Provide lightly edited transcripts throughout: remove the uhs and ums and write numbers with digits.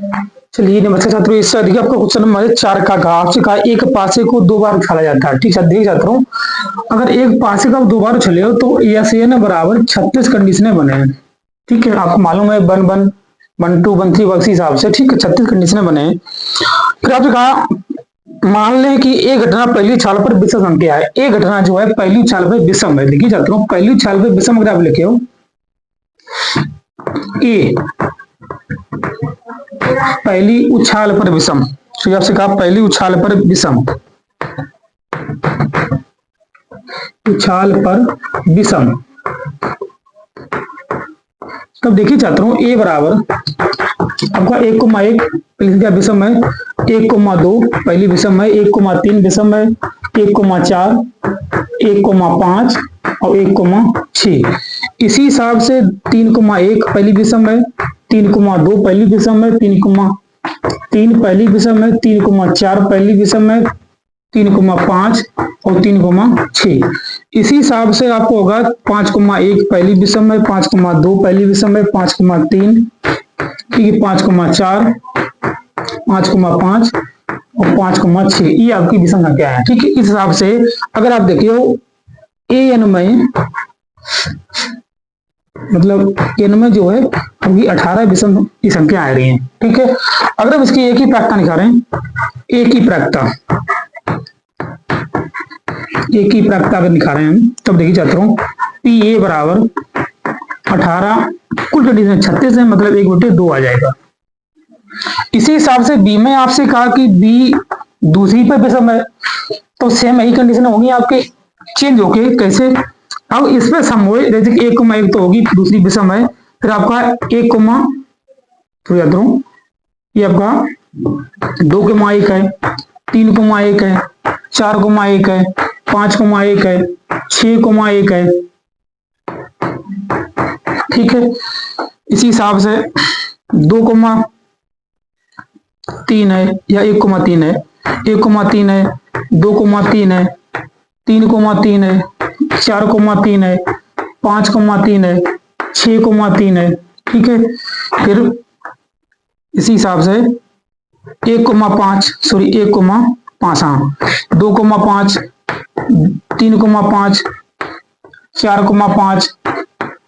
चलिए नमस्कार छात्रों, इससे देखिए आपका क्वेश्चन नंबर 4 का घाव से कहा एक पासे को 2 बार उछाला जाता है। ठीक है, देख छात्रों, अगर एक पासे का 2 बार उछले हो तो एस एन बराबर 36 कंडीशनें बने हैं। ठीक है, आपको मालूम है 1 1 1 2 1 3 उसी हिसाब से। ठीक है, 36 कंडीशनें बने हैं। फिर आपसे कहा मान लें कि एक घटना पहली उछाल पर विषम संख्या है। एक घटना जो है पहली उछाल पर विषम है। देखिए छात्रों, पहली उछाल पर विषम अगर आप लिखे हो ए, पहली उछाल पर विषम, तो आपसे कहा पहली उछाल पर विषम, उछाल पर विषम। तब देखिए छात्रों, ए बराबर आपका 1,1 पहली संख्या विषम है, 1,2 पहली विषम है, 1,3 विषम है, 1,4 1,5 और 1,6। इसी हिसाब से 3,1 पहली विषम है, 3,2 पहली विषम है, 3,3 पहली विषम है, 3,4 पहली विषम है, 3,5 और 3,6। इसी हिसाब से आपको होगा 5,1 पहली विषम है, 5,2 पहली विषम है, 5,3 ठीक है, 5,4 5,5 और 5,6 ये आपकी विषम संख्या है। ठीक है, इस हिसाब से अगर आप देखिए एन में मतलब एन में जो है अभी 18 विषम की संख्या आ रही है। ठीक है, अगर हम इसकी एक ही प्रायिकता निकालें, एक ही प्रायिकता अगर निकालें हम, तब देखिए छात्रों पी ए बराबर 18 कुल कंडीशन 36 है, मतलब 1/2 आ जाएगा। इसी हिसाब से बी में आपसे कहा कि बी दूसरी पर विषम है, तो सेम यही कंडीशन होगी आपके, चेंज होके कैसे। अब इसमें सम हुए, जैसे कि 1,1 तो होगी, दूसरी विषम है, फिर आपका 1, तो याद रहो ये आपका 2,1 है, 3,1 है, 4,1 है, 5,1 है, 6,1 है। ठीक है, इसी हिसाब से 2,3 है या 1,3 है, 1,3 है, 2,3 है, 3,3 है, 4,3 है, 5,3 है, 6,3 है। ठीक है, फिर इसी हिसाब से 1,5 सॉरी 1,5 हाँ 2,5 3,5 4,5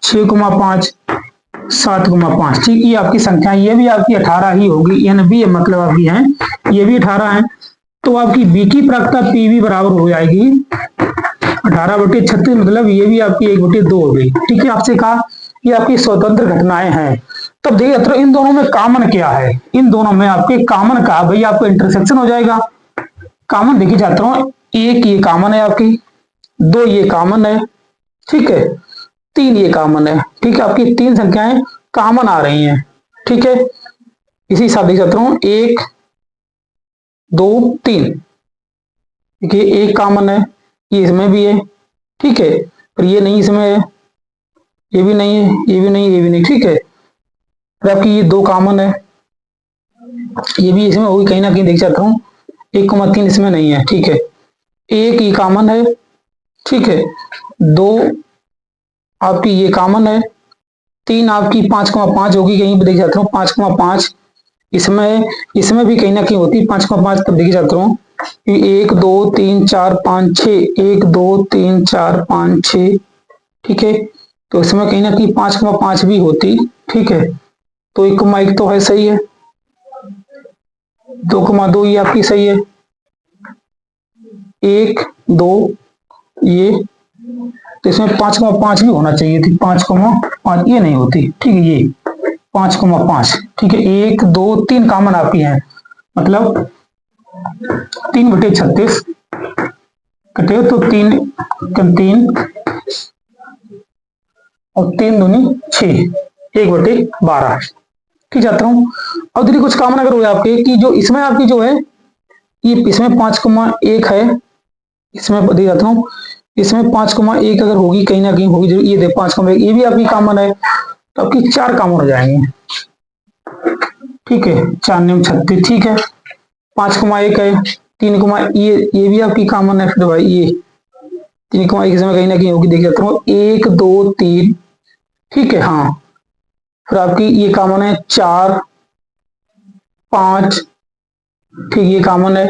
6,5 7,5। ठीक, ये आपकी संख्या, ये भी आपकी 18 ही होगी, एन बी मतलब आपकी है, ये भी 18 है। तो आपकी बी की प्रायिकता पी भी बराबर हो जाएगी 18/36, मतलब ये भी आपकी 1/2 हो गई। ठीक है, आपसे कहा ये आपकी स्वतंत्र घटनाएं हैं। तब देखिए इन दोनों में कॉमन क्या है, इन दोनों में आपके कॉमन कहा भाई आपको इंटरसेक्शन हो जाएगा। कॉमन देखिए छात्रों, एक ये कॉमन है आपकी, 2 ये कॉमन है, ठीक है, 3 ये कॉमन है। ठीक है, आपकी 3 संख्याएं कॉमन आ रही हैं। ठीक है, इसी हिसाब देख सकता हूं 1 2 3, देखिए एक कॉमन है, ये इसमें भी है। ठीक है, पर ये नहीं इसमें है, ये भी नहीं है, ये भी नहीं, ये भी नहीं। ठीक है, फिर आपकी ये 2 कॉमन है, ये भी इसमें होगी कहीं ना कहीं, देख सकता हूँ 1,3 इसमें नहीं है। ठीक है, 1 ये कॉमन है, ठीक है, 2 आपकी ये कॉमन है, 3 आपकी 5,5 होगी कहीं पे, देख सकता हूँ 5,5 इसमें, इसमें भी कहीं ना कहीं होती है 5,5। तब देखिए जाता हूँ 1 2 3 4 5 6, 1 2 3 4 5 6। ठीक है, तो इसमें कहीं ना कहीं 5,5 भी होती। ठीक है, तो 1,1 तो है सही है, 2,2 ये आपकी सही है, 1 2 ये, तो इसमें 5,5 भी होना चाहिए थी, 5,5 ये नहीं होती। ठीक है, ये 5,5। ठीक है, 1 2 3 कॉमन आपकी है, मतलब 3/36 कटे तो 3 और 3 दूनी 6, 1/12। ठीक जाता हूँ। अब देखिए कुछ कॉमन अगर हो आपके कि जो इसमें आपकी जो है ये इसमें 5,1 है, इसमें दे जाता हूँ, इसमें 5,1 अगर होगी कहीं ना कहीं होगी, जो ये देख 5,1 ये भी आपकी कॉमन है, तो आपकी 4 कॉमन हो जाएंगे। ठीक है, 4 9 36। ठीक है, 5,1 है, 3, ये भी आपकी कॉमन है, फिर भाई ये 3,1 इसमें कहीं ना कहीं होगी, देख जाता हूँ 1 2 3। ठीक है, हाँ, फिर आपकी ये कॉमन है 4 5, ठीक ये कॉमन है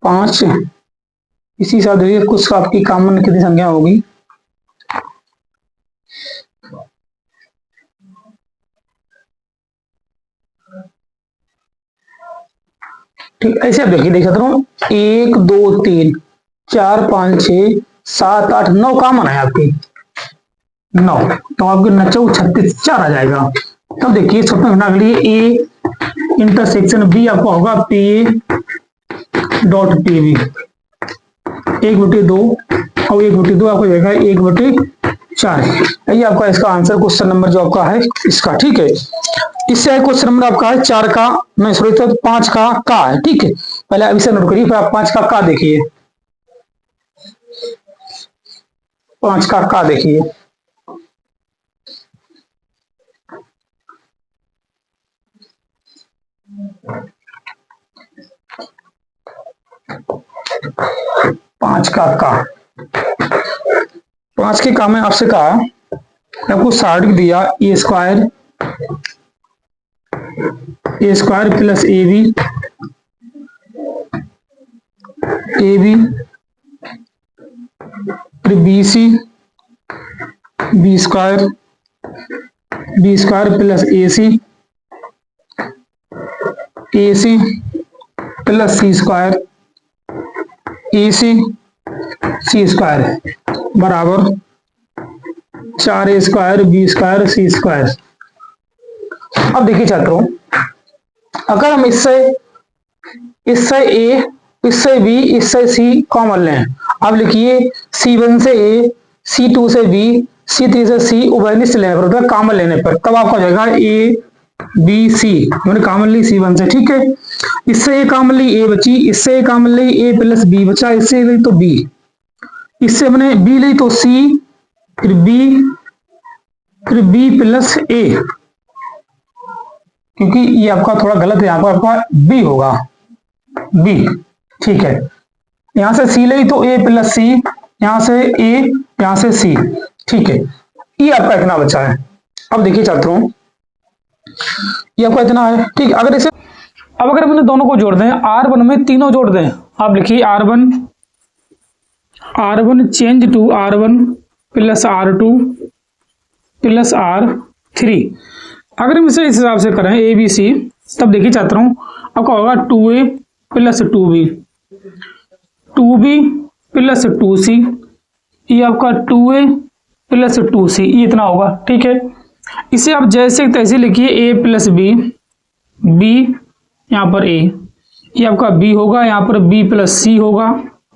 5। इसी हिसाब देखिए कुछ आपकी कॉमन कितनी संख्या होगी, ठीक ऐसे आप देखिए, देख सकते हो 1 2 3 4 5 6 7 8 9 कॉमन है आपकी 9, तो आपके 9 36 4 आ जाएगा। तब देखिए स्वतंत्र घटना के लिए ए इंटरसेक्शन बी आपका होगा पी डॉट पी बी 1/2 और 1/2 आपको जाएगा 1/4। ये आपका इसका आंसर क्वेश्चन नंबर जो आपका है इसका, ठीक है। इससे क्वेश्चन नंबर आपका है 4 का, नहीं सॉरी तो 5 का है, ठीक है। पहले अब इसे नोट करिए, फिर आप 5 का देखिए, 5 का देखिए। पांच का 5 के में आपसे कहा, आपको साठ दिया ए स्क्वायर प्लस ए बी फिर बी स्क्वायर प्लस ए सी प्लस सी स्क्वायर सी स्क्वायर बराबर 4a स्क्वायर बी स्क्वायर सी स्क्वायर। अब देखिए छात्रों, अगर हम इससे ए, इससे बी, इससे सी कॉमन लें, अब लिखिए C1 से ए, C2 से बी, C3 से सी उभयनिष्ठ लेने पर, कॉमन लेने पर, तब आपका हो जाएगा ए बी सी। मैंने कॉमन ली C1 से, ठीक है। इससे ए कॉमन ली ए बची, इससे ए कॉमन ली ए प्लस बी बचा, इससे ली तो बी, इससे मैंने बी ली तो सी, फिर बी प्लस ए, क्योंकि ये आपका थोड़ा गलत है, यहाँ पर आपका बी होगा बी, ठीक है। यहां से सी ली तो ए प्लस सी, यहां से ए, यहां से सी, ठीक है। ये आपका इतना बचा है। अब देखिए छात्रों, ये आपका इतना है, ठीक। अगर इसे अब अगर मैंने दोनों को जोड़ दें, R1 में तीनों जोड़ दें, आप लिखिए R1 change to R1 plus R2 plus R3। अगर हम इसे इस हिसाब से करें ए बी सी, तब देखिए छात्रों आपका होगा 2a plus 2b plus 2c, ये आपका 2a प्लस 2c, ये इतना होगा, ठीक है। इसे आप जैसे तैसे लिखिए a प्लस बी, यहाँ पर a, ये आपका b होगा, यहाँ पर b प्लस c होगा,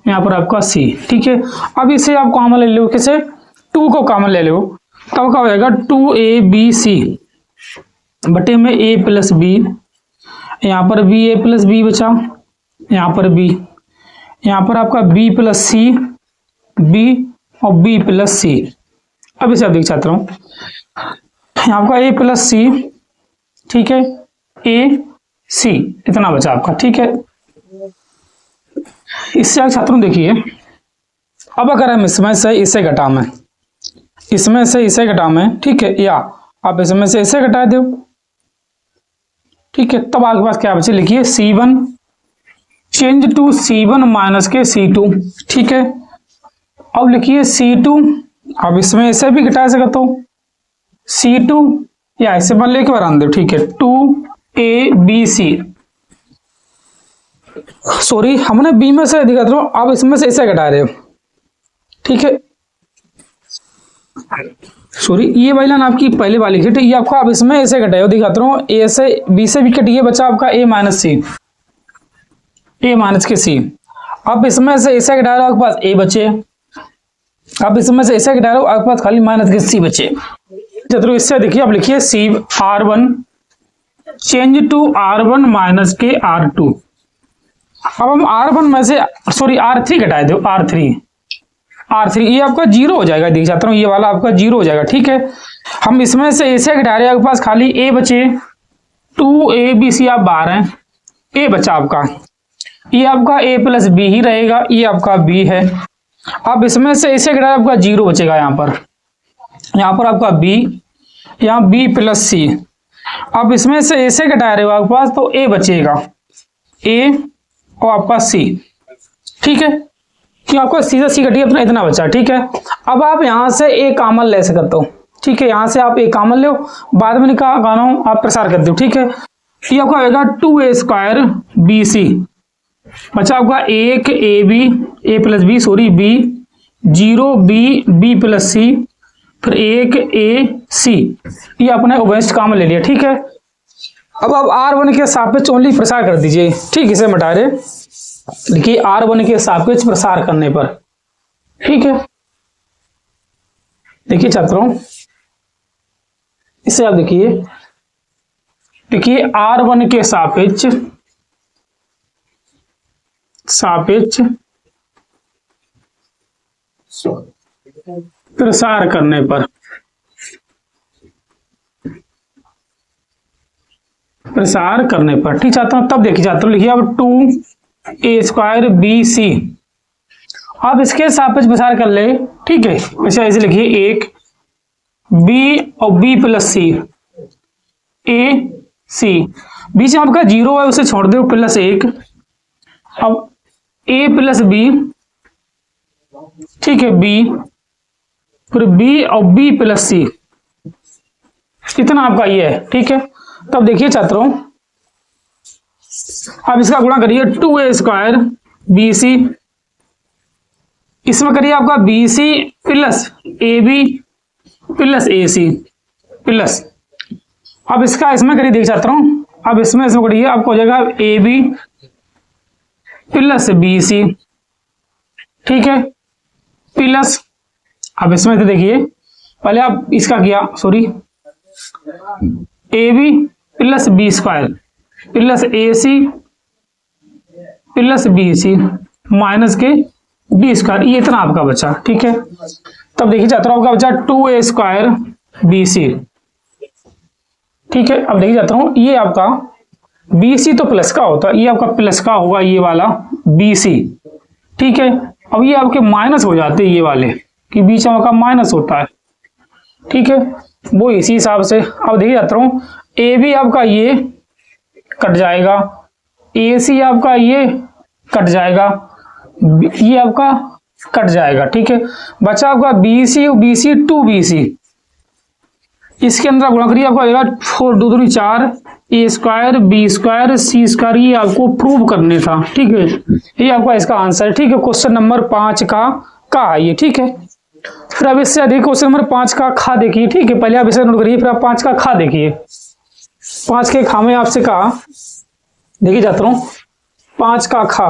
यहाँ पर आपका c, ठीक है। अब इसे आप कॉमन ले लो, किसे 2 को कॉमन ले लो, तब क्या हो जाएगा 2abc बटे में a प्लस बी, यहाँ पर भी a प्लस बी बचा, यहाँ पर b, यहाँ पर आपका b प्लस सी, b और b प्लस सी। अब इसे आप देख चाहता हूँ, यहाँ आपका a प्लस सी, ठीक है, a सी इतना बचा आपका, ठीक है। इससे आप छात्रों देखिए, अब अगर हम इसमें से इसे घटाएं, इसमें से इसे घटाएं, ठीक है, या आप इसमें से इसे घटा दो, ठीक है, तब आपके पास क्या बचे, लिखिए C1 change to C1 minus के C2, ठीक है। अब लिखिए C2, अब इसमें इसे भी घटा सकते हो, C2 या इसे मान लेके बना दो, ठीक है, 2abc, सॉरी हमने b में से दिखा दो, अब इसमें से इसे घटा रहे हो, ठीक है, सॉरी ये वाली लाइन आपकी पहले वाली है, ये आपको अब इसमें ऐसे घटाओ, दिखाता हूँ, ए से बी से भी कटिए, बचा आपका a minus C, a minus के c। अब इसमें से ऐसे घटा रहे हो, आपके पास a बचे, अब इसमें से ऐसे घटा रहे हो, आपके पास खाली माइनस के c बचे। चलो इससे देखिए, अब लिखिए R1 change to R1 minus के R2। अब हम R1 में से सॉरी R3 घटाए दो, R3 ये आपका 0 हो जाएगा, देख जाता हूँ, ये वाला आपका 0 हो जाएगा, ठीक है। हम इसमें से ऐसे घटा रहे हैं, आपके पास खाली a बचे, 2abc आप बाहर हैं, a बचा आपका, ये आपका a प्लस बी ही रहेगा, ये आपका b है। अब इसमें से ऐसे घटा आपका 0 बचेगा, यहाँ पर आपका b, यहाँ b प्लस सी, अब इसमें से ए से घटा रहे हो आपके पास, तो ए बचेगा, ए और आपका सी, ठीक है, कि आपको सीधा सी घटी अपना इतना बचा, ठीक है। अब आप यहां से ए कॉमन ले सकते हो, ठीक है, यहां से आप ए कॉमन लो, बाद में निकालना आप प्रसार कर दो, ठीक है। ये आपका आएगा 2a² BC, बचा आपका 1 AB A plus B, sorry B, 0 B plus C, फिर 1 AC, ये अपने उभयनिष्ठ कॉमन ले लिया, ठीक है। अब आप R1 के सापेक्ष ओनली प्रसार कर दीजिए, ठीक, इसे हटा रहे, देखिए R1 के सापेक्ष प्रसार करने पर, ठीक है। देखिए छात्रों, इसे आप देखिए R1 के सापेक्ष प्रसार करने पर, ठीक चाहता हूं, तब देखिए छात्रों, लिखिए अब 2a² BC, आप इसके सापेक्ष प्रसार कर ले, ठीक है। अच्छा ऐसे लिखिए 1 B और B प्लस सी, AC, बीच में आपका 0 है उसे छोड़ दो, प्लस 1, अब A प्लस B, ठीक है, B, फिर B और B प्लस सी, इतना आपका ये है, ठीक है। तब देखिए छात्रों, अब इसका गुणा करिए 2a² BC, इसमें करिए आपका BC plus AB plus AC plus, अब इसका इसमें करिए, देख छात्रों, अब इसमें करिए, आपको हो जाएगा AB प्लस BC, ठीक है, प्लस, अब इसमें तो देखिए पहले आप इसका किया, sorry, AB plus B² plus AC plus BC minus के B², ये इतना आपका बचा, ठीक है। तब देखिए छात्रों, आपका बचा 2a² BC, ठीक है। अब देखिए छात्रों, ये आपका BC तो प्लस का होता है, ये आपका प्लस का होगा, ये वाला BC, ठीक है। अब ये आपके माइनस हो जाते हैं, ये वाले कि बीच में आपका माइनस होता है, ठीक है, वो इसी हिसाब से। अब देखिए छात्रों, AB आपका ये कट जाएगा, AC आपका ये कट जाएगा, ये आपका कट जाएगा, ठीक है। बचा आपका BC और BC 2BC, इसके अंदर गुणा करिए, आपको आएगा 4 2 3 4 a² B² C², ये आपको प्रूव करने था, ठीक है। ये आपका इसका आंसर है, ठीक है, क्वेश्चन नंबर 5 का ये, ठीक है। फिर अब इससे अधिक क्वेश्चन नंबर 5 का खा देखिए, ठीक है, पहले आप इसे नोट करिए, फिर आप 5 का खा देखिए। 5 के खा में आपसे कहा, देखिए जाता हूं, 5 का खा,